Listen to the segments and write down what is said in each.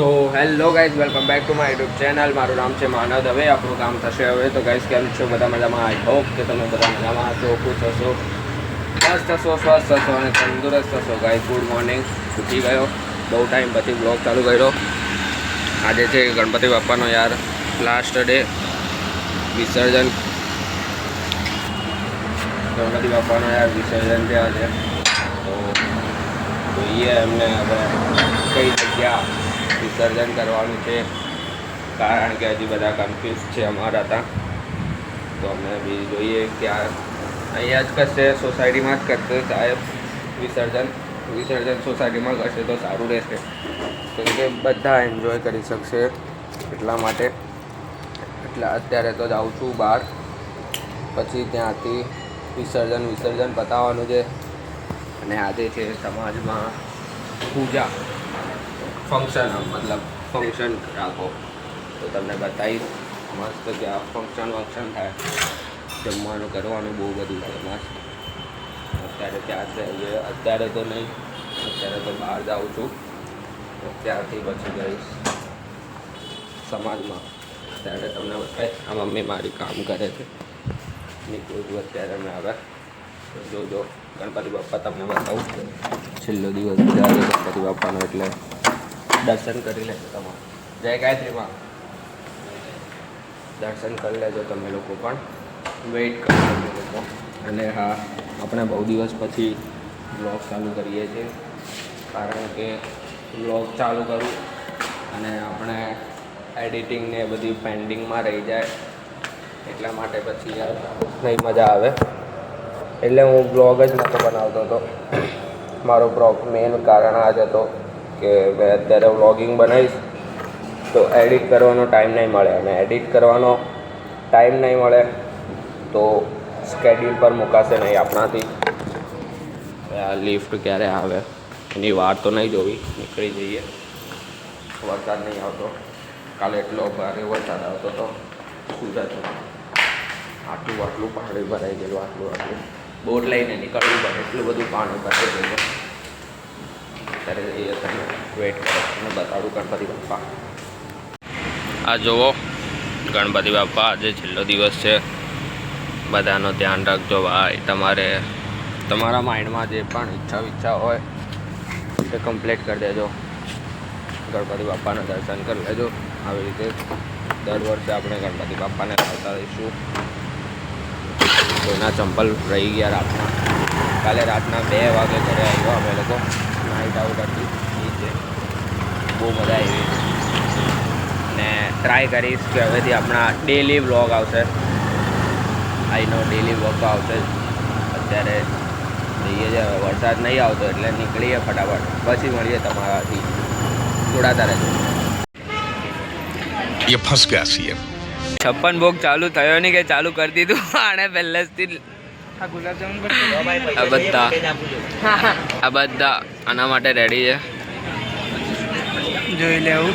So hello guys, welcome back to my YouTube channel. મારું નામ છે માનવ દવે. આપણું કામ થશે હવે. તો ગાઈઝ, કેમ છો બધા? મજામાં? આઈ હોપ કે તમે બધા મજામાં હશો, ખુશ હશો, મસ્ત હશો, સ્વસ્થ હશો અને તંદુરસ્ત હશો. Guys, good morning. ઉઠી ગયો, બહુ ટાઈમ પછી બ્લોગ ચાલુ કર્યો. આજે છે ગણપતિ બાપાનો યાર લાસ્ટ ડે, વિસર્જન. ગણપતિ બાપાનો યાર વિસર્જન છે આજે. તો જોઈએ એમને હવે કઈ જગ્યા વિસર્જન કરવાનું છે, કારણ કે હજી બધા કન્ફ્યુઝ છે અમારા હતા. તો અમે બી જોઈએ ક્યાં અહીંયા જ કરશે, સોસાયટીમાં જ કરશે સાહેબ વિસર્જન સોસાયટીમાં કરશે તો સારું રહેશે, કેમ કે બધા એન્જોય કરી શકશે એટલા માટે. એટલે અત્યારે તો જાઉં છું બહાર, પછી ત્યાંથી વિસર્જન પતાવવાનું છે. અને આજે છે સમાજમાં પૂજા ફંક્શન, મતલબ ફંક્શન રાખો તો તમને બતાવીશ મસ્ત ત્યાં ફંક્શન થાય, જમવાનું કરવાનું બહુ બધું છે મસ્ત. અત્યારે ત્યાં જઈએ, અત્યારે તો નહીં, અત્યારે તો બહાર જાઉં છું, ત્યારથી પછી જઈશ સમાજમાં. ત્યારે તમને બતાવીશ. આ મમ્મી મારી કામ કરે છે, નીકળું છું અત્યારે મેં હવે. જોજો ગણપતિ બાપ્પા તમને બતાવું. છેલ્લો દિવસ છે આજે ગણપતિ બાપ્પાનો, એટલે દર્શન કરી લેજો તમારે. જય ગાયત્રીમાં દર્શન કરી લેજો તમે લોકો, પણ વેઇટ કરી લેજો લોકો. અને હા, આપણે બહુ દિવસ પછી બ્લોગ ચાલુ કરીએ છીએ, કારણ કે બ્લોગ ચાલુ કરું અને આપણે એડિટિંગ ને બધી પેન્ડિંગમાં રહી જાય, એટલા માટે પછી યાર નહીં મજા આવે. એટલે હું બ્લોગ જ નહોતો બનાવતો હતો. મારો મેઇન કારણ આ જ હતો કે ભાઈ અત્યારે વ્લોગિંગ બનાવીશ તો એડિટ કરવાનો ટાઈમ નહીં મળે, અને એડિટ કરવાનો ટાઈમ નહીં મળે તો સ્કેડ્યુલ પર મુકાશે નહીં આપણાથી. આ લિફ્ટ ક્યારે આવે એની વાર તો નહીં જોવી, નીકળી જઈએ. વરસાદ નહીં આવતો, કાલે એટલો ભારે વરસાદ આવતો હતો સુરતમાં. આટલું પાણી ભરાઈ ગયેલું, આટલું બોટ લઈને નીકળવું પડે, એટલું બધું પાણી ભરાઈ ગયેલું. ત્યારે એ તમે વેઇટ કરો, અને બતાડું ગણપતિ બાપ્પા. આ જુઓ ગણપતિ બાપ્પા, આજે છેલ્લો દિવસ છે. બધાનો ધ્યાન રાખજો ભાઈ. તમારા માઇન્ડમાં જે પણ ઈચ્છા હોય એ કમ્પ્લીટ કરી દેજો. ગણપતિ બાપ્પાના દર્શન કરી લેજો. આવી રીતે દર વર્ષે આપણે ગણપતિ બાપ્પાને લાવતા રહીશું. કોઈના ચંપલ રહી ગયા રાતના, કાલે રાતના 2 વાગે ઘરે આવ્યો અમે લોકો. નાઇટ આઉટ હતી નીચે, બહુ મજા આવી. ને ટ્રાય કરીશ કે હવેથી આપણા ડેલી વ્લોગ આવશે. આઈનો ડેલી વ્લોગ તો આવશે જ. અત્યારે જઈએ છે, વરસાદ નહીં આવતો એટલે નીકળીએ ફટાફટ, પછી મળીએ તમારાથી. જોડાતા રહેજો. ये फंस गया सीएम. 56 ભોગ ચાલુ થયો નહીં કે ચાલુ કરી દીધું આણે પહેલેથી. આ બધા આના માટે રેડી છે. જોઈ લેવું.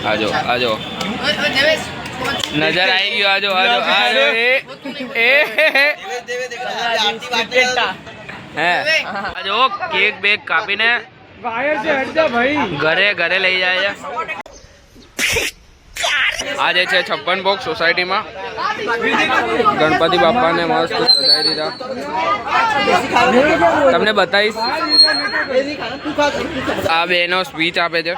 આજો નજર આવી ગયો. આજો હે આજો કેક બેક કાપીને ઘરે લઈ જાય છે. આજે છે 56 ભોગ સોસાયટીમાં. ગણપતિ બાપાને મસ્ત સજાવી દીધા. તમને બતાવીશ. આ બેનો સ્પીચ આપે છે.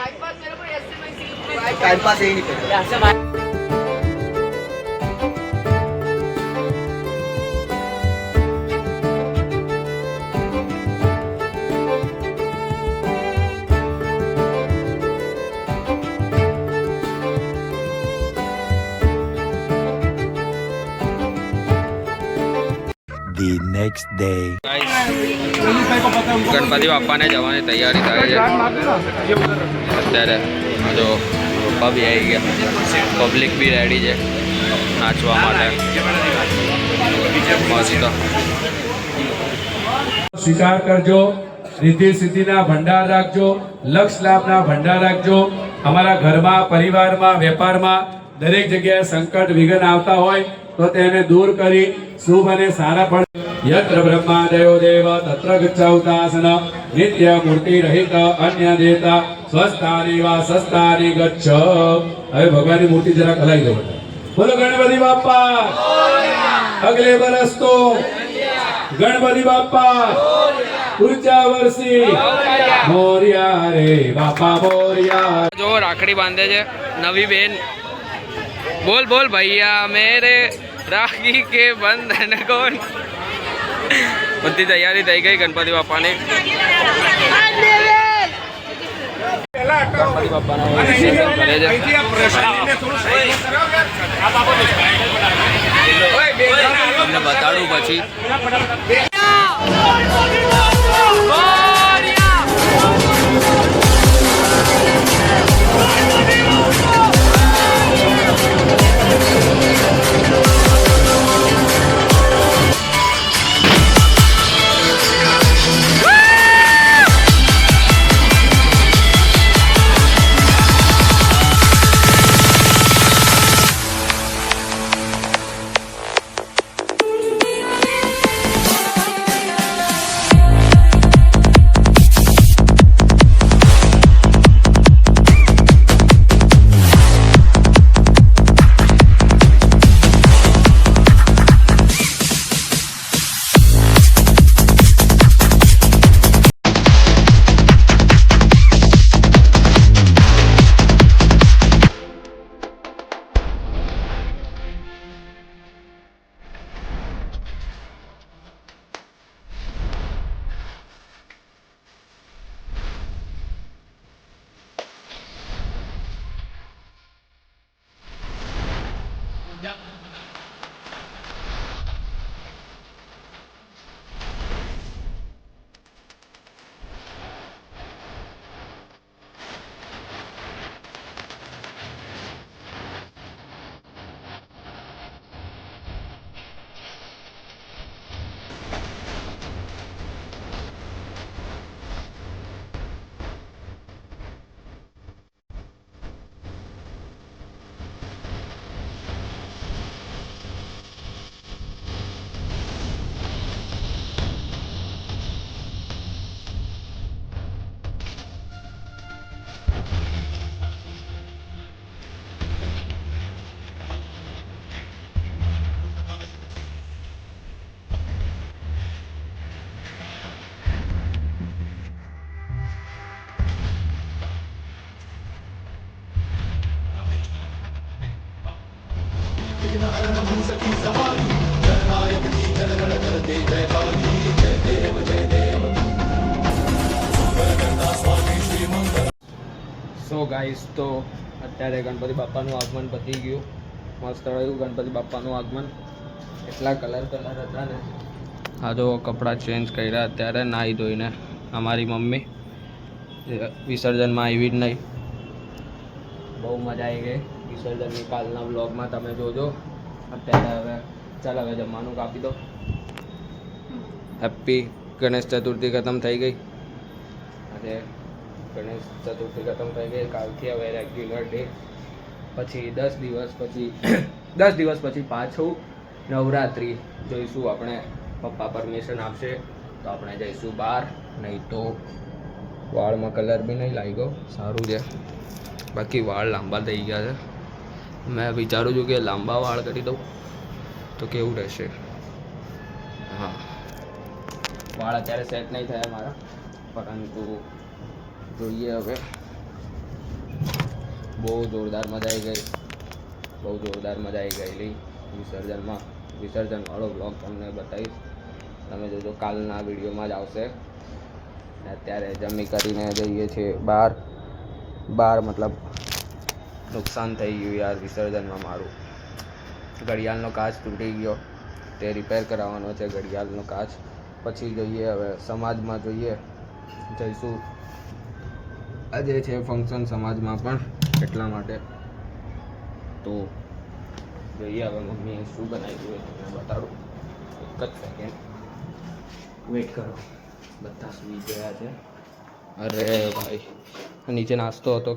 The next day. ગણપતિ બાપાને જવાની તૈયારી થાય છે અત્યારે. જો પપ્પા બી આવી ગયા, પબ્લિક બી રેડી છે નાચવા માટે. મસ્ત સ્વીકાર કરજો. રિદ્ધિ સિદ્ધિના ભંડાર રાખજો, લક્ષ લાભના ભંડાર રાખજો. અમારા ઘરમાં, પરિવારમાં, વેપારમાં દરેક જગ્યાએ સંકટ વિઘ્ન આવતા હોય તો તેને દૂર કરી શુભ અને સારા ફળ. યત્ર બ્રહ્માદયો દેવ તત્ર ગચ્છાઉતાસન નિત્ય મૂર્તિ રહિત અન્ય દેતા સ્વસ્થાની વાસસ્થાની ગચ્છ. હવે ભગવાનની મૂર્તિ જરાક હલાવી દો બધા. બોલો ગણપતિ બાપ્પા અગલે બરસ તો ગણપતિ બાપ્પા ઊંચા વર્ષી મોરિયા રે બાપા મોરિયા. જો રાખડી બાંધે છે નવી બેન. બોલ બોલ ભૈયા મેરે રાખી કે બંધન કોણ. બધી તૈયારી થઈ ગઈ ગણપતિ બાપાની. ગણપતિ બાપાના વિસર્જન કરે છે. તમને બતાડું પછી. સો ગાઈસ, તો અત્યારે ગણપતિ બાપાનું આગમન પતી ગયું. મસ્ત રહ્યું ગણપતિ બાપાનું આગમન. એટલા કલર હતા ને. આ જો કપડાં ચેન્જ કર્યા અત્યારે નાહી ધોઈને. અમારી મમ્મી વિસર્જનમાં આવી જ નહીં. બહુ મજા આવી ગઈ વિસર્જનની. કાલના વ્લોગમાં તમે જોજો. અત્યારે હવે ચાલ હવે જમવાનું કાપી દો. હેપી ગણેશ ચતુર્થી ખતમ થઈ ગઈ. આજે ગણેશ ચતુર્થી ખતમ થઈ ગઈ. કાલથી હવે રેગ્યુલર ડે. પછી 10 દિવસ પછી પાછું નવરાત્રિ. જોઈશું આપણે. પપ્પા પરમિશન આપશે તો આપણે જઈશું બહાર. નહીં તો વાળમાં કલર બી નહીં લાગ્યો. સારું છે. બાકી વાળ લાંબા થઈ ગયા છે. મેં વિચારું છું કે લાંબા વાળ કરી દઉં તો કેવું રહેશે. હા, વાળ અત્યારે સેટ નહીં થયા મારા, પરંતુ જોઈએ હવે. બહુ જોરદાર મજા આવી ગઈ. બહુ જોરદાર મજા આવી ગયેલી વિસર્જનમાં. વિસર્જનવાળો બ્લોગ તમને બતાવીશ. તમે જોજો, કાલના વિડીયોમાં જ આવશે. અત્યારે જમી કરીને જઈએ છીએ બહાર. મતલબ નુકસાન થઈ ગયું યાર વિસર્જનમાં મારું. ઘડિયાળનો કાચ તૂટી ગયો, તે રિપેર કરાવવાનો છે ઘડિયાળનો કાચ. પછી જોઈએ હવે સમાજમાં જોઈએ જઈશું. આજે છે ફંક્શન સમાજમાં પણ, એટલા માટે તો જોઈએ હવે મમ્મીએ શું બનાવ્યું હોય તમને બતાડું. એક જ સેકન્ડ વેઇટ કરો. બધા સુઈ ગયા છે. અરે ભાઈ, નીચે નાસ્તો હતો.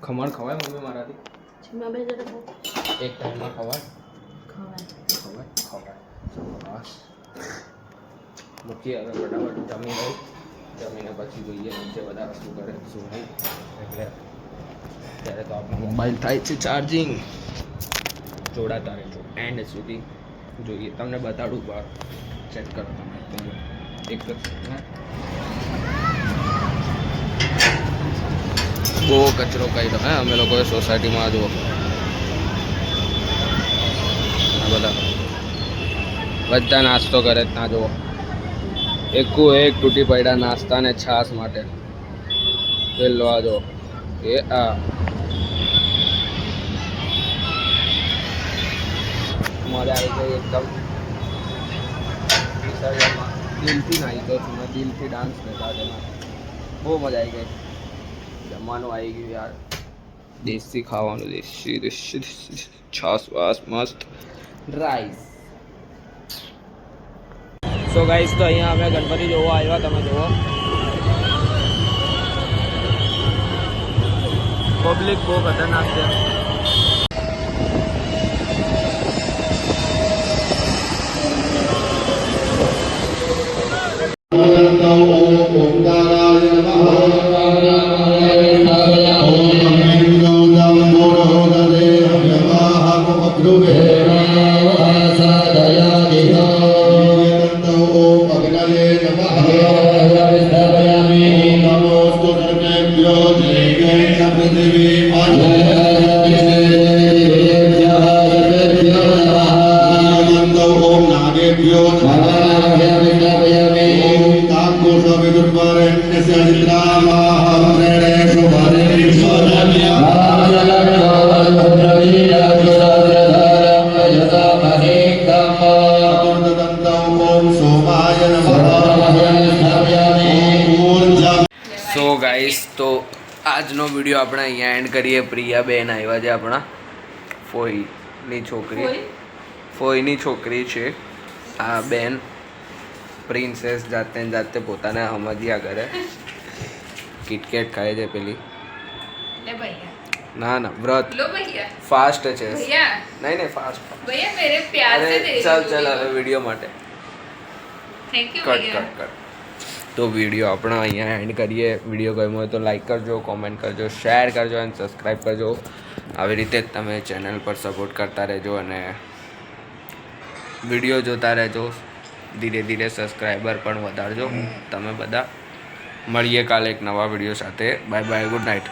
ખમણ ખવાય મમ્મી મારાથી? એક ટાઈમમાં ખવાય. મૂકીએ હવે ફટાફટ જમી લઈ. જમીને પછી જોઈએ નીચે બધા શું કરે શું નહીં. એટલે ત્યારે તો આપણો મોબાઈલ થાય છે ચાર્જિંગ. જોડાતા રહેજો એન્ડ સુધી જોઈએ, તમને બતાડું બહાર. ચેક કરો તમે એક બહુ કચરો કર્યો હે અમે લોકોએ સોસાયટીમાં. જુઓ આ બધા નાસ્તો કરે જ ના. જુઓ એકું એક તૂટી પડ્યા નાસ્તા ને છાશ માટે. પેલો આ જો એ આ મજા આવી ગઈ એકદમ. દિલથી નાહી ગયો છું મેં, દિલથી ડાન્સ કરતા તેમાં બહુ મજા આવી ગઈ. જમવાનું આવી ગયું યાર, દેશી ખાવાનું, દેશી દેશી છાસ વાસ મસ્ત રાઈસ. સો ગાઈસ તો અહીંયા અમે ગણપતિ જોવા આવ્યા, તમે જુઓ પબ્લિક બહુ ખતરનાક છે. સો ગાઈસ તો આજનો વિડીયો આપણે અહીંયા એન્ડ કરીએ. પ્રિયાબેન આવ્યા છે, આપણા ફોઈની છોકરી છે આ બેન. પ્રિન્સેસ જાતે ને જાતે પોતાને સમજ્યા કરે. કિટકેટ ખાય છે પેલી. ના ના વ્રત ફાસ્ટ છે. નહીં ફાસ્ટ. ચાલ હવે વિડીયો માટે કટ. તો વિડીયો આપણે અહીંયા એન્ડ કરીએ. વિડીયો ગમ્યો હોય તો લાઈક કરજો, કોમેન્ટ કરજો, શેર કરજો અને સબસ્ક્રાઈબ કરજો. આવી રીતે જ તમે ચેનલ પર સપોર્ટ કરતા રહેજો અને વિડીયો જોતા રહેજો. ધીરે ધીરે સબસ્ક્રાઈબર પણ વધારજો તમે બધા. મળીએ કાલે એક નવા વિડીયો સાથે. Bye bye, good night.